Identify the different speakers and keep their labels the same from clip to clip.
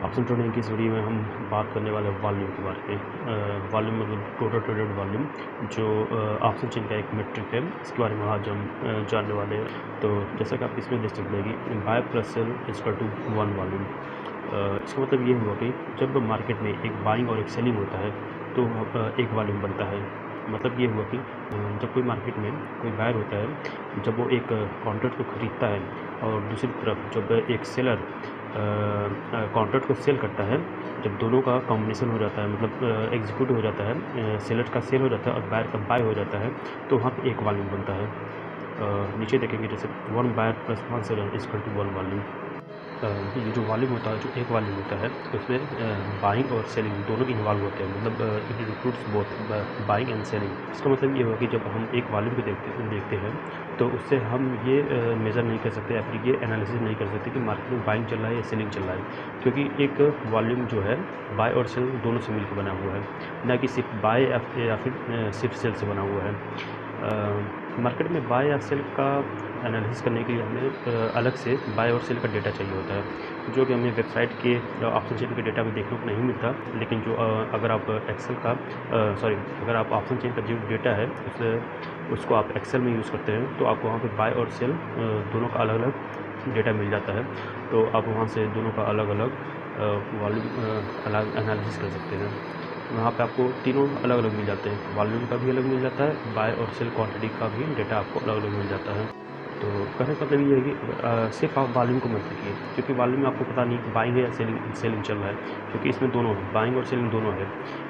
Speaker 1: Option trading की इस video में हम बात करने वाले हैं वॉल्यूम के बारे में। वॉल्यूम मतलब टोटल ट्रेडेड वॉल्यूम, जो ऑप्शन चेन का एक मेट्रिक है, इसके बारे में आज हम जानने वाले हैं। तो जैसा कि आप इसमें देख सकते हैं कि buy plus sell equal to one volume. इसका मतलब ये हुआ कि जब मार्केट में एक बाइंग और एक सेलिंग होता है तो एक वॉल्यूम बनता है। मतलब ये हुआ कि जब कोई मार्केट में कोई बायर होता है, जब वो एक कॉन्ट्रैक्ट को ख़रीदता है और दूसरी तरफ जब एक सेलर कॉन्ट्रैक्ट को सेल करता है, जब दोनों का कॉम्बिनेशन हो जाता है, मतलब एग्जीक्यूट हो जाता है, सेलर का सेल हो जाता है और बायर का बाय हो जाता है, तो वहाँ पे एक वॉल्यूम बनता है। नीचे देखेंगे जैसे one buyer plus one seller equal to one volume. ये जो वॉल्यूम होता है, जो एक वॉल्यूम होता है, उसमें बाइंग और सेलिंग दोनों इन्वॉल्व होते हैं, मतलब it includes both buying and selling. इसका मतलब ये हुआ कि जब हम एक वॉल्यूम को देखते हैं तो उससे हम ये मेज़र नहीं कर सकते या फिर ये एनालिसिस नहीं कर सकते कि मार्केट में बाइंग चल रहा है या सेलिंग चल रहा है, क्योंकि एक वॉल्यूम जो है बाय और सेल दोनों से मिलकर बना हुआ है, ना कि सिर्फ बाय या फिर सिर्फ सेल से बना हुआ है। मार्केट में बाय या सेल का एनालिसिस करने के लिए हमें अलग से बाय और सेल का डेटा चाहिए होता है, जो कि हमें वेबसाइट के ऑप्शन चेन के डेटा में देखने को नहीं मिलता। लेकिन जो अगर आप एक्सेल का अगर आप ऑप्शन चेन का जो डेटा है उसको आप एक्सेल में यूज़ करते हैं तो आपको वहाँ पे बाय और सेल दोनों का अलग अलग डेटा मिल जाता है। तो आप वहाँ से दोनों का अलग अलग वॉल्यूम अलग एनालिसिस कर सकते हैं। वहाँ पे आपको तीनों अलग अलग मिल जाते हैं, वॉल्यूम का भी अलग मिल जाता है, बाय और सेल क्वांटिटी का भी डेटा आपको अलग अलग मिल जाता है। तो कहने का मतलब ये है कि सिर्फ आप वॉल्यूम को मत देखिए, क्योंकि वॉल्यूम में आपको पता नहीं कि बाइंग है या सेलिंग चल रहा है, क्योंकि इसमें दोनों है, बाइंग और सेलिंग दोनों है।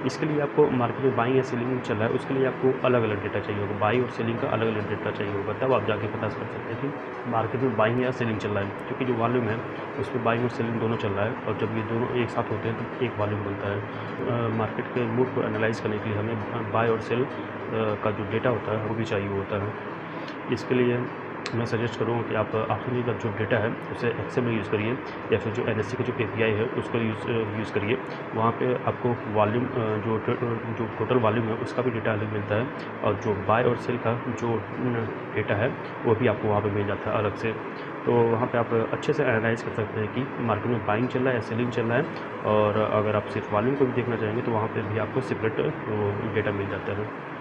Speaker 1: इसके लिए आपको मार्केट में बाइंग या सेलिंग चल रहा है, उसके लिए आपको अलग अलग डेटा चाहिए होगा, बाई और सेलिंग का अलग अलग डेटा चाहिए होगा, तब आप जाके पता कर सकते हैं कि मार्केट में बाइंग या सेलिंग चल रहा है। क्योंकि जो वॉल्यूम है उसमें बाइंग और सेलिंग दोनों चल रहा है, और जब ये दोनों एक साथ होते हैं तो एक वॉल्यूम बनता है। मार्केट के मूड को एनालाइज करने के लिए हमें बाय और सेल का जो डेटा होता है वो भी चाहिए होता है। इसके लिए मैं सजेस्ट करूँगा कि आप ऑप्शन का जो डेटा है उसे एक्सेल में यूज़ करिए, या फिर जो एनएससी का जो एपीआई है उसको यूज़ करिए। वहाँ पे आपको वॉल्यूम जो टोटल वॉल्यूम है उसका भी डेटा अलग मिलता है, और जो बाय और सेल का जो डेटा है वो भी आपको वहाँ पे मिल जाता है अलग से। तो वहाँ पे आप अच्छे से एनालाइज कर सकते हैं कि मार्केट में बाइंग चल रहा है या सेलिंग चल रहा है। और अगर आप सिर्फ वॉल्यूम को भी देखना चाहेंगे तो वहाँ पर भी आपको सेपरेट डेटा मिल जाता है।